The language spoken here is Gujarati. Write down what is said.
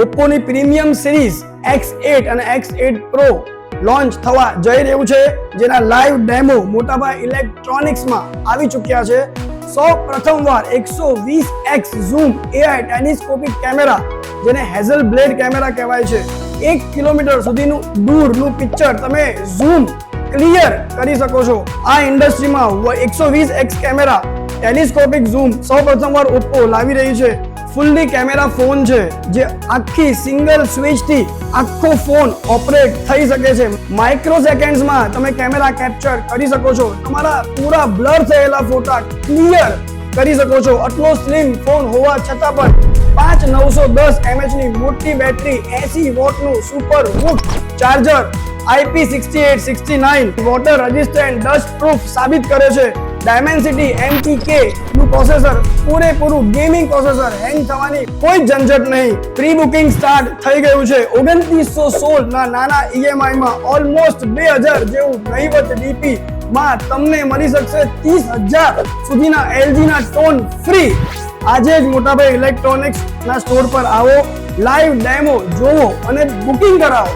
ઓપ્પોની પ્રીમિયમ સિરીઝ X8 અને X8 Pro લોન્ચ થવા જઈ રહ્યું છે, જેના લાઈવ ડેમો મોટાભાઈ ઇલેક્ટ્રોનિક્સમાં આવી ચૂક્યા છે. સૌ પ્રથમવાર 120x zoom AI telescopic camera, જેને હેઝલ બ્લેડ કેમેરા કહેવાય છે, 1 કિલોમીટર સુધીનું દૂરનું પિક્ચર તમે ઝૂમ ક્લિયર કરી શકો છો. આ ઇન્ડસ્ટ્રીમાં 120x કેમેરા ટેલિસ્કોપિક ઝૂમ સૌ પ્રથમવાર ઓપ્પો લાવી રહી છે. ફૂલ્લી કેમેરા ફોન છે, જે આખી સિંગલ સ્વિચથી આખો ફોન ઓપરેટ થઈ શકે છે. માઇક્રો સેકન્ડ્સમાં તમે કેમેરા કેપ્ચર કરી શકો છો. તમારા પૂરા બ્લર થયેલા ફોટા ક્લિયર કરી શકો છો. આટલો સ્લિમ ફોન હોવા છતાં પણ 5910 mAh ની મોટી બેટરી, 80 વોટનું super VOOC charger, IP6869 water resistant, dust proof સાબિત કરે છે. ડાયમેન્સિટી MTK નું પ્રોસેસર, પૂરેપૂરું ગેમિંગ પ્રોસેસર, હેંગ થવાની કોઈ ઝંઝટ નહીં. પ્રી બુકિંગ સ્ટાર્ટ થઈ ગયું છે. 2916 ના નાના EMI માં ઓલમોસ્ટ 2000 જેવું નહીવત DP માં તમને મળી શકશે 30000 સુધીના LG ના ટોન ફ્રી. આજે જ મોટાભાઈ ઇલેક્ટ્રોનિક્સ ના સ્ટોર પર આવો, લાઈવ ડેમો જોવો અને બુકિંગ કરાવો.